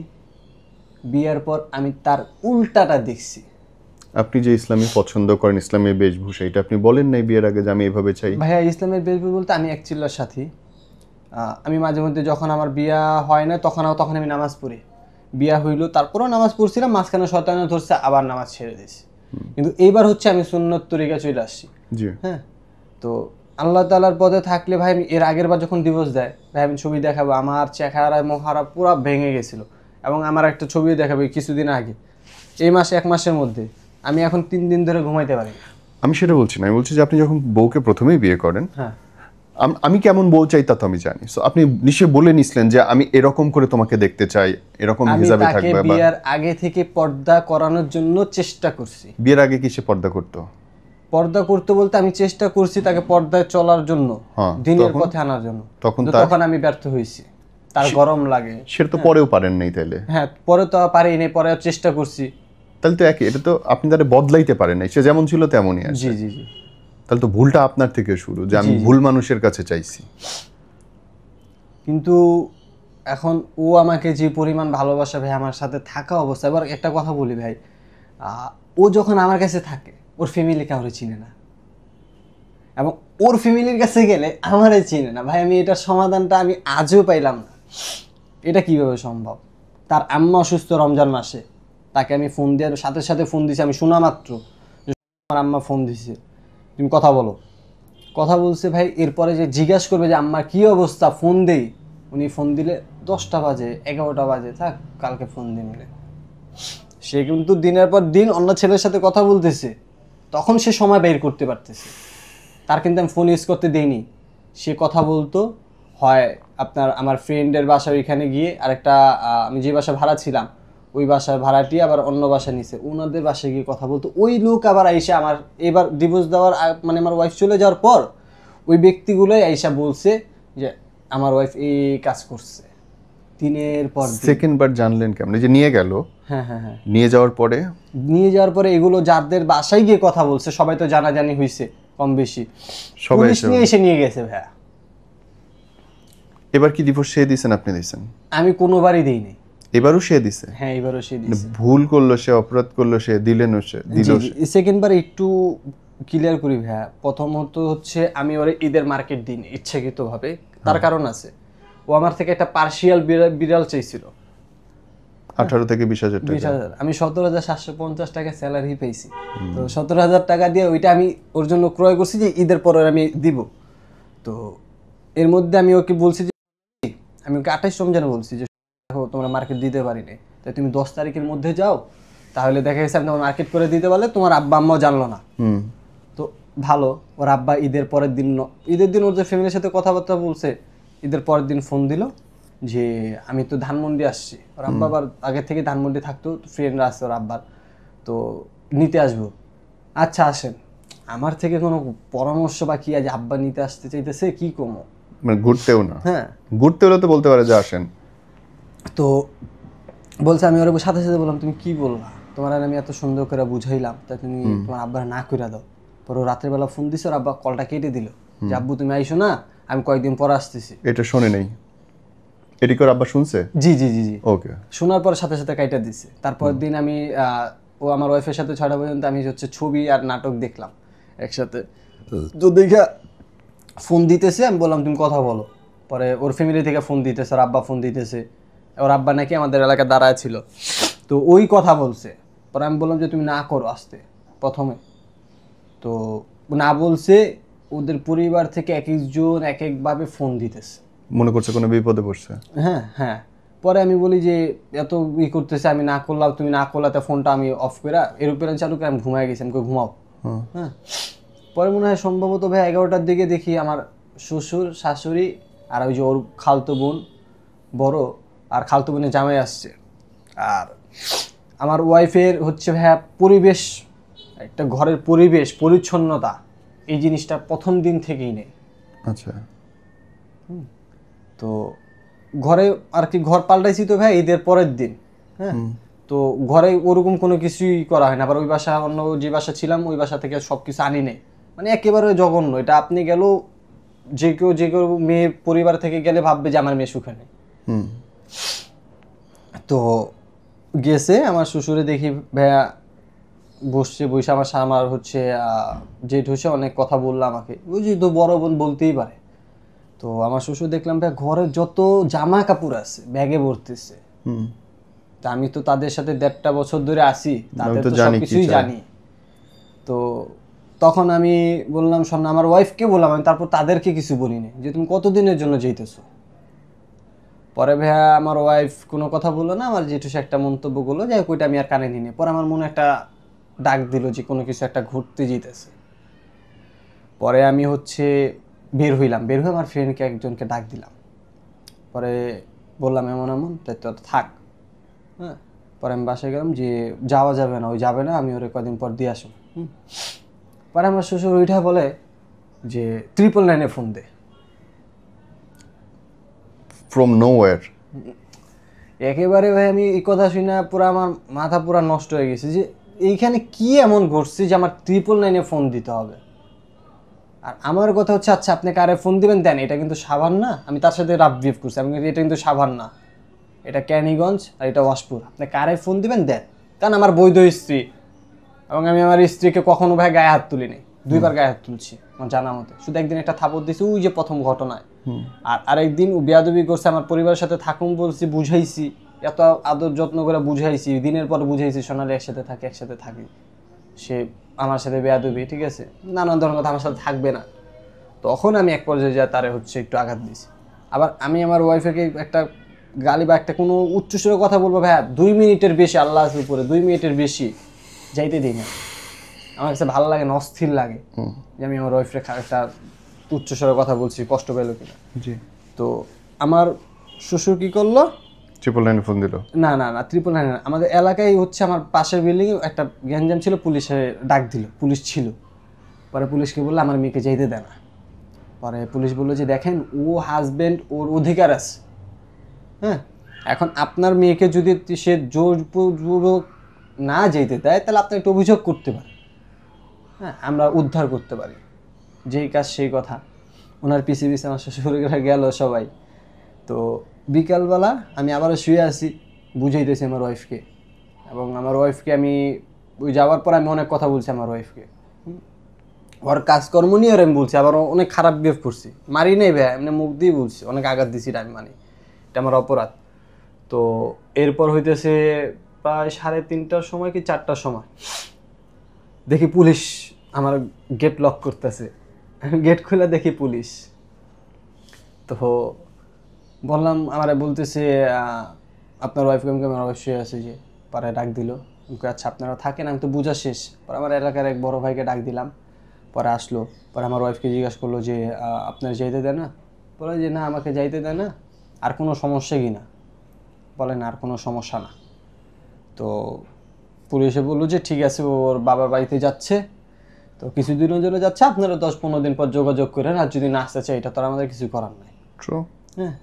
বিয়ার পর আমি তার উল্টাটা দেখছি। আপনি যে ইসলামী পছন্দ করেন, ইসলামের বেশভূষা, এটা আপনি বলেন নাই বিয়ের আগে যে আমি এভাবে চাই? ভাইয়া ইসলামের বেশভূষা বলতে আমি এক চিল্লার সাথী। আমি মাঝে মধ্যে যখন আমার বিয়া হয় না তখন আমি নামাজ পড়ি, বিয়া হইলো তারপরও নামাজ পড়ছিলাম, মাঝখানে শয়তানে ধরছে, আবার নামাজ ছেড়ে দিয়েছি। কিন্তু এইবার হচ্ছে আমি সুন্নত তরিকা চলে আসছি। হ্যাঁ, তো আল্লাহ তাআলার পদে থাকলে ভাই, আমি এর আগের বার যখন ডিভোর্স দেয় ভাই, আমি ছবি দেখাবো, আমার চেহারা মহারা পুরো ভেঙে গেছিল, এবং আমার একটা ছবি দেখাবো কিছুদিন আগে, এই মাসে 1 মাসের মধ্যে আমি এখন 3 দিন ধরে ঘুমাইতে পারি। আমি সেটা বলছি না, আমি বলছি যে আপনি যখন বউকে প্রথমেই বিয়ে করেন, হ্যাঁ, আমি কেমন বউ চাই তা তো আমি জানি। সো আপনি নিশ্চয়ই বলে নিছিলেন যে আমি এরকম করে তোমাকে দেখতে চাই, এরকম হিসাবে থাকবে। আমি বিয়ের আগে থেকে পর্দা করানোর জন্য চেষ্টা করছি। বিয়ের আগে কি সে পর্দা করতো? পর্দা করতে বলতে আমি চেষ্টা করছি তাকে পর্দায় চলার জন্য, দিনের পথে আনার জন্য, তখন আমি ব্যর্থ হয়েছি, তার গরম লাগে। সেটা তো পরেও পারেন নাই তাইলে? হ্যাঁ, পরে তো পারিনি, পরে চেষ্টা করছি। তাহলে তো একই, এটা তো আপনি তারে বদলাইতে পারেন নাই, সে যেমন ছিল তেমনই আছে। জি জি জি। তাহলে তো ভুলটা আপনার থেকে শুরু, যে আমি ভুল মানুষের কাছে চাইছি। কিন্তু এখন ও আমাকে যে পরিমাণ ভালোবাসা ভাই, আমার সাথে থাকা অবস্থা, এবার একটা কথা বলি ভাই, ও যখন আমার কাছে থাকে ওর ফ্যামিলি কাউরে চিনে না, এবং ওর ফ্যামিলির কাছে গেলে আমারে চিনে না ভাই। আমি এটার সমাধানটা আমি আজও পাইলাম না, এটা কিভাবে সম্ভব? তার আম্মা অসুস্থ রমজান মাসে, তাকে আমি ফোন দেওয়ার সাথে সাথে ফোন দিছি, আমি শোনা মাত্র আমার আম্মা ফোন দিছে, তুমি কথা বলো, কথা বলছে ভাই। এরপরে যে জিজ্ঞাসা করবে যে আম্মার কী অবস্থা, ফোন দেই, উনি ফোন দিলে 10টা বাজে 11টা বাজে, থাক কালকে ফোন দিলে। সে কিন্তু দিনের পর দিন অন্য ছেলের সাথে কথা বলতেছে, তখন সে সময় বের করতে পারতেছে, তার কিন্তু আমি ফোন ইউজ করতে দেইনি। সে কথা বলতো, হয় আপনার আমার ফ্রেন্ডের বাসার ওইখানে গিয়ে আরেকটা আমি যে বাসা ভাড়া ছিলাম ওই বাসার ভাড়াটি আবার অন্য বাসা নিছে, ওনাদের বাসায় গিয়ে কথা বলতো। ওই লোক আবার আইসা আমার এবার ডিভোর্স দেওয়ার মানে আমার ওয়াইফ চলে যাওয়ার পর ওই ব্যক্তিগুলোই আইসা বলছে যে আমার ওয়াইফ এই কাজ করছে। দিনের পর সেকেন্ড বার জানলেন কেমন? যে নিয়ে গেল, হ্যাঁ হ্যাঁ হ্যাঁ, নিয়ে যাওয়ার পরে এগুলো যাদের বাসায় গিয়ে কথা বলছে সবাই তো জানাজানি হয়েছে কম বেশি, সবাই পুলিশ নিয়ে এসে নিয়ে গেছে ভাইয়া। এবার কি ডিভোর্স সে দিছেন, আপনি দিছেন? আমি কোনোবারই দিইনি। এবারও সে দিছে? হ্যাঁ এবারও সে দিছে। ভুল করলো সে, অপরাধ করলো সে, দিলেন সে, দিল সে। সেকেন্ড বার একটু ক্লিয়ার করি ভাইয়া। প্রথমত হচ্ছে আমি ওরে ঈদের মার্কেট দিইনি ইচ্ছাকৃতভাবে, তার কারণ আছে। ও আমার থেকে একটা পার্সিয়াল বিড়াল চাইছিল 18 থেকে 20,000 টাকা। 20,000, আমি 17,750 টাকা স্যালারি পেয়েছি। তো 17,000 টাকা দিয়ে ওইটা আমি ওর জন্য ক্রয় করছি যে ঈদের পরে আমি দিব। তো এর মধ্যে আমি ওকে বলছি যে আমি ওকে 28 রমজানে বলছি যে দেখো তোমরা মার্কেট দিতে পারিনি, তাই তুমি 10 তারিখের মধ্যে যাও, তাহলে দেখা গেছে আমি তোমার মার্কেট করে দিতে পারলে তোমার আব্বা আম্মাও জানলো না। তো ভালো, ওর আব্বা ঈদের পরের দিন, ঈদের দিন ওর যে ফ্যামিলির সাথে কথাবার্তা বলছে, ঈদের পরের দিন ফোন দিল যে আমি তো ধানমন্ডি আসছি। ওর আব্বা আবার আগে থেকে ধানমন্ডি থাকতো, ফ্রেন্ডরা আছে ওর আব্বার, তো নিতে আসবো। আচ্ছা আসেন। আমার থেকে কোনো পরামর্শ বা কি আজ আব্বা নিতে আসতে চাইতেছে কি কমো, মানে ঘুরতেও না? হ্যাঁ ঘুরতে হলে তো বলতে পারে যে আসেন। তো বলছে, আমি ওর সাথে সাথে বললাম তুমি কি বললা, তোমার আর আমি এত সুন্দর করে বুঝাইলাম, তা তুমি তোমার আব্বার না করে দাও। পরে রাত্রেবেলা ফোন দিছে, ওর আব্বা কলটা কেটে দিল যে আব্বু তুমি আইসো না, আমি কয়েকদিন পরে আসতেছি। এটা শুনে নেই, এটি করে আব্বা শুনছে? জি জি জি জি, ওকে। শোনার পর সাথে সাথে কাইটা দিছে। তারপর দিন আমি ও আমার ওয়াইফের সাথে 6টা পর্যন্ত আমি হচ্ছে ছবি আর নাটক দেখলাম একসাথে। তো দেখা ফোন দিতেছে, আমি বললাম তুমি কথা বলো। পরে ওর ফ্যামিলি থেকে ফোন দিতেছে, ওর আব্বা ফোন দিতেছে, ওর আব্বা নাকি আমাদের এলাকায় দাঁড়ায় ছিল, তো ওই কথা বলছে। পরে আমি বললাম যে তুমি না করো আসতে প্রথমে, তো না বলছে। ওদের পরিবার থেকে এক একজন এক একভাবে ফোন দিতেছে, মনে করছে কোনো বিপদে পড়ছে। হ্যাঁ হ্যাঁ। পরে আমি বলি যে এত করতেছে, আমি না করলাম, তুমি না করলাতে ফোনটা আমি অফ করে এরোপ্লেন চালু করে আমি ঘুমাই গেছি, আমি ঘুমাও। হ্যাঁ। পরে মনে হয় সম্ভবত ভাই 11টার দিকে দেখি আমার শ্বশুর শাশুড়ি আর ওই যে ওর খালতো বোন বড় আর খালতো বোনের জামাই আসছে। আর আমার ওয়াইফের হচ্ছে ভাইয়া পরিবেশ, একটা ঘরের পরিবেশ পরিচ্ছন্নতা, এই জিনিসটা প্রথম দিন থেকেই নেই। আচ্ছা। তো ঘরে আর কি ঘর পাল্টাইছি তো ভাই ঈদের পরের দিন। হ্যাঁ। তো ঘরে ওরকম কোনো কিছুই করা হয় না। আবার ওই বাসা, অন্য যে বাসা ছিলাম ওই বাসা থেকে সব কিছু আনি নেই, মানে একেবারে জঘন্য। এটা আপনি গেল যে কেউ মেয়ের পরিবার থেকে গেলে ভাববে যে আমার মেয়ে সুখে নেই। তো গেছে আমার শ্বশুরে দেখি ভাইয়া বসছে, বসে আমার হচ্ছে জেঠ হচ্ছে, অনেক কথা বললো আমাকে, বুঝি তো বড় বোন বলতেই পারে। তো আমার শ্বশুর দেখলাম ভাই ঘরের যত জামা কাপড় আছে ব্যাগে ভরতেছে। তা আমি তো তাদের সাথে 1.5টা বছর ধরে আছি, তাদের তো সবকিছুই জানি। তো তখন আমি বললাম শোন, আমার ওয়াইফকে বললাম, আমি তারপর তাদেরকে কিছু বলিনি যে তুমি কতদিনের জন্য যেতেছো। পরে ভাইয়া আমার ওয়াইফ কোনো কথা বললো না, আমার যেটু সে একটা মন্তব্য করলো, যাই হোক ওইটা আমি আর কানে নিই। পরে আমার মনে একটা ডাক দিল যে কোনো কিছু একটা ঘুরতে যেতেছে। পরে আমি হচ্ছে বের হইলাম, বের হয়ে আমার ফ্রেন্ডকে একজনকে ডাক দিলাম। পরে বললাম এমন এমন, তাই তো থাক। হ্যাঁ। পরে আমি বাসায় গেলাম যে যাওয়া যাবে না, ওই যাবে না, আমি ওরে কদিন পর দিয়ে আসবো। পরে আমার শ্বশুর ওইটা বলে যে 999-এ ফোন দে। From nowhere. একেবারে ভাই আমি এই কথা শুনে পুরো আমার মাথা পুরো নষ্ট হয়ে গেছে যে এইখানে কি এমন ঘটছে যে আমার 999-এ ফোন দিতে হবে। আর আমার কথা হচ্ছে আচ্ছা আপনি কারে ফোন দিবেন দেন, এটা কিন্তু সাভার না। আমি তার সাথে রাফ বিহেভ করছি, আমি এটা কিন্তু সাভার না, এটা ক্যানিগঞ্জ আর এটা ওয়াশপুর। আপনি কারে ফোন দিবেন দেন, কারণ আমার বৈধ স্ত্রী, এবং আমি আমার স্ত্রীকে কখনো ভাই গায়ে হাত তুলিনি। 2বার গায়ে হাত তুলছি আমার জানা মতে, শুধু একদিন একটা থাপড় দিয়েছি ওই যে প্রথম ঘটনায়। আর আরেকদিন বেয়াদবি করছে, আমার পরিবারের সাথে থাকুন বলছি, বুঝাইছি, এত আদর যত্ন করে বুঝাইছি, দিনের পর বুঝাইছি সোনালি একসাথে থাকি, সে আমার সাথে বেয়াদবি, ঠিক আছে, নানান ধরনের কথা, আমার সাথে থাকবে না। তখন আমি এক পর্যায়ে যা তারে হচ্ছে একটু আঘাত দিয়েছি। আবার আমি আমার ওয়াইফকে একটা গালি বা একটা কোনো উচ্চস্বরে কথা বলবো ভাইয়া 2 মিনিটের বেশি, আল্লাহ উপরে 2 মিনিটের বেশি যাইতে দিই না। আমার কাছে ভালো লাগে না, অস্থির লাগে যে আমি আমার ওয়াইফকে একটা উচ্চস্বরে কথা বলছি, কষ্ট পেলো কিনা। জি। তো আমার শ্বশুর কি করলো, 999 ফোন দিল? না না না 999 না, আমাদের এলাকায় হচ্ছে আমার পাশের বিল্ডিং এ একটা গ্যাঞ্জাম ছিল, পুলিশে ডাক দিল, পুলিশ ছিল। পরে পুলিশকে বললো আমার মেয়েকে যেতে দেয় না। পরে পুলিশ বললো যে দেখেন ও হাজবেন্ড, ওর অধিকার আছে, হ্যাঁ, এখন আপনার মেয়েকে যদি সে জোরপূর্বক না যেতে দেয় তাহলে আপনি একটা অভিযোগ করতে পারেন, হ্যাঁ, আমরা উদ্ধার করতে পারি। যেই কাজ সেই কথা, ওনার পিছে পিছে আমার শ্বশুরেরা গেল সবাই। তো বিকালবেলা আমি আবারও শুয়ে আছি, বুঝাইতেছি আমার ওয়াইফকে, এবং আমার ওয়াইফকে আমি ওই যাওয়ার পর আমি অনেক কথা বলছি আমার ওয়াইফকে, ওর কাজকর্ম নিয়ে ওর আমি বলছি, আবার অনেক খারাপ বিহেভ করছি, মারি নেই ভাই, এমনি মুখ দিয়ে বলছি, অনেক আঘাত দিছি, আমি মানি, এটা আমার অপরাধ। তো এরপর হইতেছে প্রায় 3:30টার সময় কি 4টার সময় দেখি পুলিশ আমার গেট লক করতেছে, গেট খুলে দেখি পুলিশ। তো বললাম, আমারে বলতেছে আপনার ওয়াইফকে, আমি আমার ওয়াইফ শুয়ে আছে, যে পরে ডাক দিল, আচ্ছা আপনারা থাকেন, আমি তো বোঝা শেষ। পরে আমার এলাকার এক বড় ভাইকে ডাক দিলাম, পরে আসলো, পরে আমার ওয়াইফকে জিজ্ঞাসা করলো যে আপনার যাইতে দেয় না? বলে যে না আমাকে যাইতে দেয় না। আর কোনো সমস্যা কি না? বলেন আর কোনো সমস্যা না। তো পুলিশে বললো যে ঠিক আছে, ওর বাবার বাড়িতে যাচ্ছে, তো কিছুদিনের জন্য যাচ্ছে, আপনারা 10-15 দিন পর যোগাযোগ করেন, আর যদি না আসতে চায় এটা তো আমাদের কিছু করার নাই। হ্যাঁ,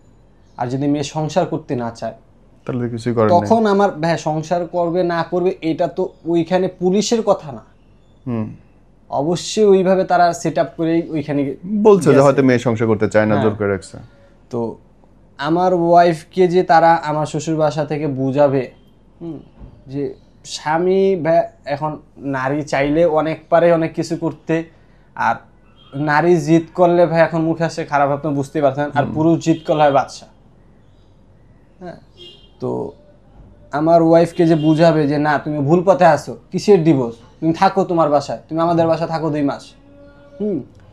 আর যদি মেয়ে সংসার করতে না চায় তাহলে কিছু করার নেই। তখন আমার ভাই সংসার করবে না করবে এটা তো ওইখানে পুলিশের কথা না, অবশ্যই ওইভাবে তারা সেট আপ করে ওইখানে বলছে যে হয়তো মেয়ে সংসার করতে চায় না, জোর করে রাখছে। তো আমার ওয়াইফকে যে তারা আমার শ্বশুর বাসা থেকে বুঝাবে যে স্বামী এখন নারী চাইলে অনেক পারে অনেক কিছু করতে, আর নারী জিদ করলে ভাই এখন মুখে আসে খারাপ, আপনি বুঝতে পারছেন, আর পুরুষ জিদ করলে হয় বাদশা। হ্যাঁ, তো আমার ওয়াইফকে যে বুঝাবে যে না তুমি ভুল পথে আসো, কিসের ডিভোর্স, তুমি থাকো তোমার বাসায়, তুমি আমাদের বাসায় থাকো 2 মাস,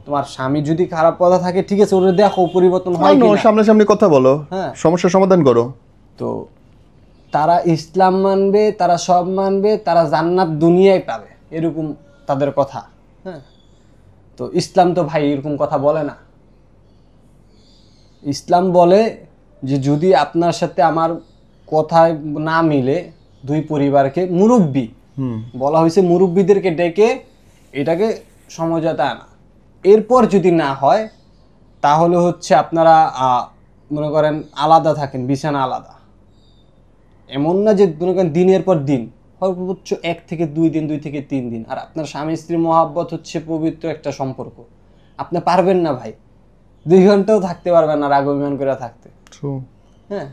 তোমার স্বামী যদি খারাপ কথা থাকে ঠিক আছে, ওরে দেখো পরিবর্তন হয় কিনা, সামনাসামনি কথা বলো, সমস্যার সমাধান করো। তো তারা ইসলাম মানবে, তারা সব মানবে, তারা জান্নাত দুনিয়ায় পাবে, এরকম তাদের কথা। হ্যাঁ, তো ইসলাম তো ভাই এরকম কথা বলে না। ইসলাম বলে যে যদি আপনার সাথে আমার কথায় না মিলে, 2 পরিবারকে মুরব্বি বলা হয়েছে, মুরব্বিদেরকে ডেকে এটাকে সমঝোতা আনা, এরপর যদি না হয় তাহলে হচ্ছে আপনারা মনে করেন আলাদা থাকেন, বিছানা আলাদা। এমন না যে মনে করেন দিনের পর দিন, সর্বোচ্চ 1 থেকে 2 দিন, 2 থেকে 3 দিন। আর আপনার স্বামী স্ত্রীর মহাব্বত হচ্ছে পবিত্র একটা সম্পর্ক, আপনি পারবেন না ভাই 2 ঘন্টাও থাকতে পারবেন না রাগ অভিমান করে থাকতে। হ্যাঁ,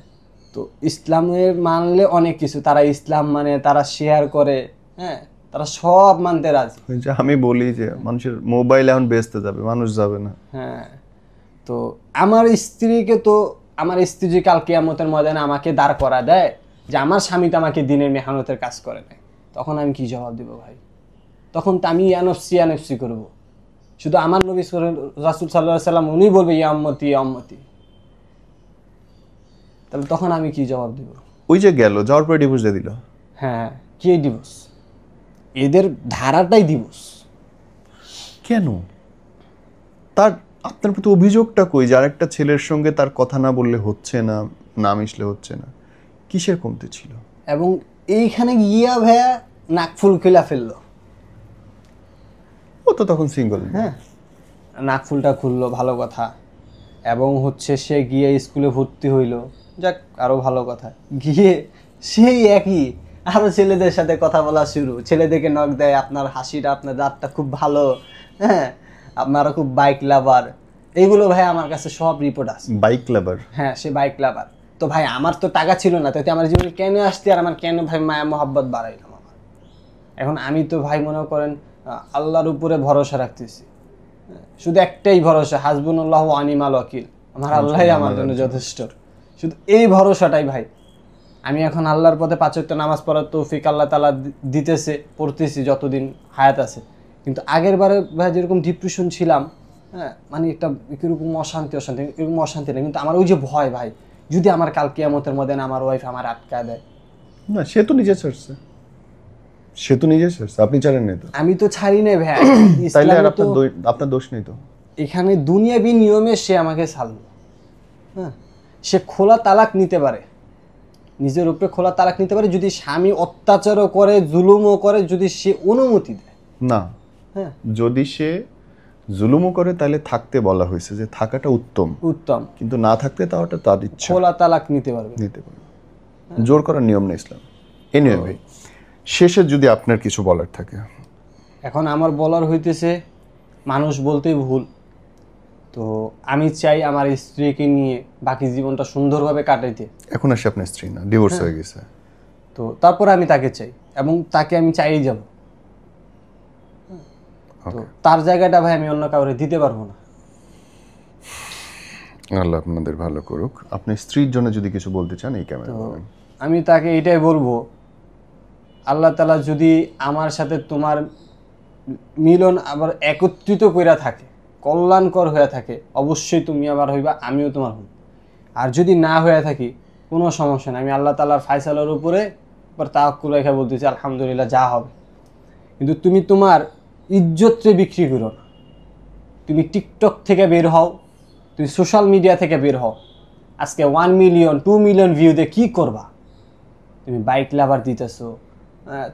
তো ইসলামে মানলে অনেক কিছু, তারা ইসলাম মানে, তারা শেয়ার করে, হ্যাঁ, তারা সব মানতে রাজি। আমি বলি যে মানুষের মোবাইল এখন বেচতে যাবে, মানুষ যাবে না। হ্যাঁ, তো আমার স্ত্রীকে, তো আমার স্ত্রী যে কাল কিয়ামতের ময়দানে আমাকে দাঁড় করা দেয় যে আমার স্বামী তো আমাকে দিনের মেহনতের কাজ করে নাই, তখন আমি কি জবাব দিব ভাই? তখন তো আমি ইয়ানফসি করবো। শুধু আমার নবী রাসূল সাল্লাল্লাহু আলাইহি সাল্লাম উনি বলবে ইয়া উম্মতি ইয়া উম্মতি, তাহলে তখন আমি কি জবাব দিব? ওই যে গেল, যাওয়ার পরে ডিভোর্স দিয়ে দিল। হ্যাঁ, কি ডিভোর্স? এদের ধারাটাই ডিভোর্স। কেন? তার আপনার প্রতি অভিযোগটা কই যে আরেকটা ছেলের সঙ্গে তার কথা না বললে হচ্ছে না, না মিশলে হচ্ছে না? কিসের কমতে ছিল? এবং এইখানে গিয়া ভাইয়া নাকফুল খুলা ফেললো। ও তো তখন সিঙ্গল। হ্যাঁ, নাকফুলটা খুললো, ভালো কথা। এবং হচ্ছে সে গিয়ে স্কুলে ভর্তি হইলো, যাক আরো ভালো কথা। গিয়ে সেই একই আরো ছেলেদের সাথে কথা বলা শুরু, ছেলেদেরকে নক দেয়, আপনার হাসিটা, আপনার দাঁতটা খুব ভালো, হ্যাঁ, আপনারা খুব বাইক লাভার, এইগুলো ভাই আমার কাছে সব রিপোর্ট আছে। বাইক লাভার? হ্যাঁ, সে বাইক লাভার। তো ভাই আমার তো টাকা ছিল না, তাতে আমার জীবনে কেন আসছে, আর আমার কেন ভাই মায়া মহব্বত বাড়াইলাম আমার? এখন আমি তো ভাই মনে করেন আল্লাহর উপরে ভরসা রাখতেছি, শুধু একটাই ভরসা, হাসবুনাল্লাহু ওয়া নি'মাল ওয়াকিল, আমার আল্লাহই আমার জন্য যথেষ্ট। শুধু এই ভরসাটাই ভাই। আমি এখন আল্লাহর পথে 5 ওয়াক্ত নামাজ পড়ার তৌফিক আল্লাহ তাআলা দিতেছে, পড়তেছি যতদিন হায়াত আছে। কিন্তু আগের বারে ভাই যেরকম ডিপ্রেশন ছিলাম, হ্যাঁ, মানে একটা এরকম অশান্তি এরকম অশান্তি নেই, কিন্তু আমার ওই যে ভয় ভাই, যদি আমার কাল কিয়ামতের মধ্যে আমার ওয়াইফ আমার আটকায় দেয়। না, সে তো নিজে ছাড়ছে, আপনি ছাড়েন নাই তো। আমি তো ছাড়ি নাই ভাই। তাইলে আর আপনার দোষ নেই তো? এখানে দুনিয়াবি নিয়মে সে আমাকে ছাড়লো। হ্যাঁ, সে খোলা তালাক নিতে পারে, নিজের উপরে খোলা তালাক নিতে পারে যদি স্বামী অত্যাচারও করে, জুলুমও করে, যদি সে অনুমতি দেয়। না, হ্যাঁ, যদি সে জুলুমও করে তাহলে থাকতে বলা হয়েছে, যে থাকাটা উত্তম, কিন্তু না থাকতে তাওটা তার ইচ্ছা, খোলা তালাক নিতে পারবে। জোর করার নিয়ম নেই ইসলাম। এনিওয়ে ভাই, শেষে যদি আপনার কিছু বলার থাকে। এখন আমার বলার হইতেছে, মানুষ বলতেই ভুল। তো আমি চাই আমার স্ত্রীকে নিয়ে বাকি জীবনটা সুন্দরভাবে কাটাইতে। এখন আসে আপনার স্ত্রী না, ডিভোর্স হয়ে গেছে। তো তারপরে আমি তাকে চাই এবং তাকে আমি চাইই যাব। তো তার জায়গাটা ভাই আমি অন্য কাউরে দিতে পারবো না। আল্লাহ আপনাদের ভালো করুক। আপনি স্ত্রীর জন্য যদি কিছু বলতে চান এই ক্যামেরা বলেন। আমি তাকে এটাই বলবো, আল্লাহ তাআলা যদি আমার সাথে তোমার মিলন আবার একত্রিত কইরা থাকে, কল্যাণকর হয়ে থাকে, অবশ্যই তুমি আবার হইবা, আমিও তোমার হই। আর যদি না হয়ে থাকি কোনো সমস্যা নেই, আমি আল্লাহ তাআলার ফায়সালার উপরে তাওয়াক্কুল রেখে বলতেছি আলহামদুলিল্লাহ, যা হবে। কিন্তু তুমি তোমার ইজ্জতকে বিক্রি করো না। তুমি টিকটক থেকে বের হও, তুমি সোশ্যাল মিডিয়া থেকে বের হও। আজকে 1 মিলিয়ন 2 মিলিয়ন ভিউতে কি করবা? তুমি বাইক লাভার দিতেছো,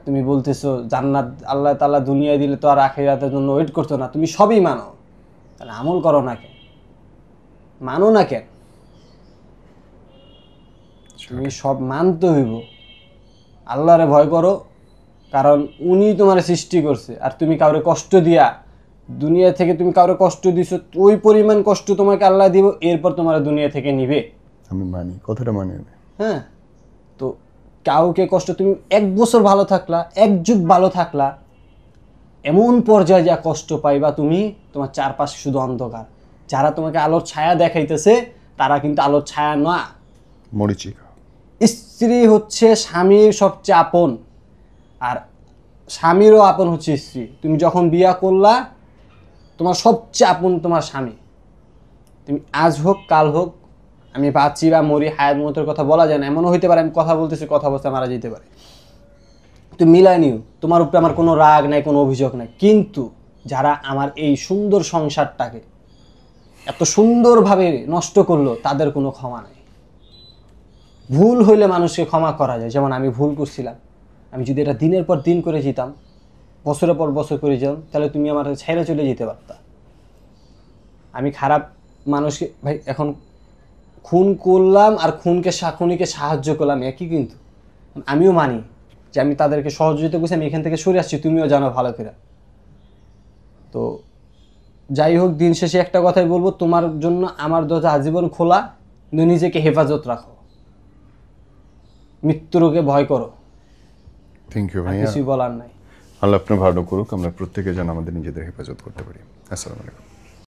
তুমি বলতেছো জান্নাত আল্লাহ তাআলা দুনিয়ায় দিলে তো আর আখিরাতের জন্য ওয়েট করতো না। তুমি সবই মানো, তাহলে আমল করো না কেন? মানো না কেন? তুমি সব মানতে হইব। আল্লাহরে ভয় করো, কারণ উনি তোমার সৃষ্টি করছে। আর তুমি কাউরে কষ্ট দিয়া, দুনিয়া থেকে তুমি কাউরে কষ্ট দিছো, ওই পরিমাণ কষ্ট তোমাকে আল্লাহ দিব, এরপর তোমার দুনিয়া থেকে নিবে। আমি মানি, কথাটা মানি আমি। হ্যাঁ, তো কাউকে কষ্ট, তুমি 1 বছর ভালো থাকলা, 1 যুগ ভালো থাকলা, এমন পর্যায়ে যা কষ্ট পাইবা তুমি, তোমার চারপাশে শুধু অন্ধকার। যারা তোমাকে আলোর ছায়া দেখাইতেছে তারা কিন্তু আলোর ছায়া না, মরিচিকা। স্ত্রী হচ্ছে স্বামীর সবচেয়ে আপন, আর স্বামীরও আপন হচ্ছে স্ত্রী। তুমি যখন বিয়া করলা, তোমার সবচেয়ে আপন তোমার স্বামী। তুমি আজ হোক কাল হোক, আমি বাঁচি বা মরি, হায়াত মতের কথা বলা যায় না। এমনও হইতে পারে আমি কথা বলতেছি, কথা বলতে মারা যেতে পারে। তুমি মিলাই নিও, তোমার উপরে আমার কোনো রাগ নাই, কোনো অভিযোগ নাই। কিন্তু যারা আমার এই সুন্দর সংসারটাকে এত সুন্দরভাবে নষ্ট করলো, তাদের কোনো ক্ষমা নাই। ভুল হইলে মানুষকে ক্ষমা করা যায়, যেমন আমি ভুল করছিলাম। আমি যদি এটা দিনের পর দিন করে যেতাম, বছরের পর বছর করে যেতাম, তাহলে তুমি আমার ছেড়ে চলে যেতে পারতা। আমি খারাপ মানুষকে ভাই, এখন খুন করলাম আর খুনিকে সাহায্য করলাম একই। কিন্তু আমিও মানি যে আমি তাদেরকে সহযোগিতা করছি, আমি এখান থেকে সরে আসছি, তুমিও জানো ভালো করে। তো যাই হোক, দিন শেষে একটা কথাই বলবো, তোমার জন্য আমার দরজা আজীবন খোলা, কিন্তু নিজেকে হেফাজত রাখো, মৃত্যুরকে ভয় করো। থ্যাংক ইউ ভাইয়া, কিছুই বলার নাই। আল্লাহ আপনার ভালো করুক। আমরা প্রত্যেকে যেন আমাদের নিজেদের হেফাজত করতে পারি। আসসালামু আলাইকুম।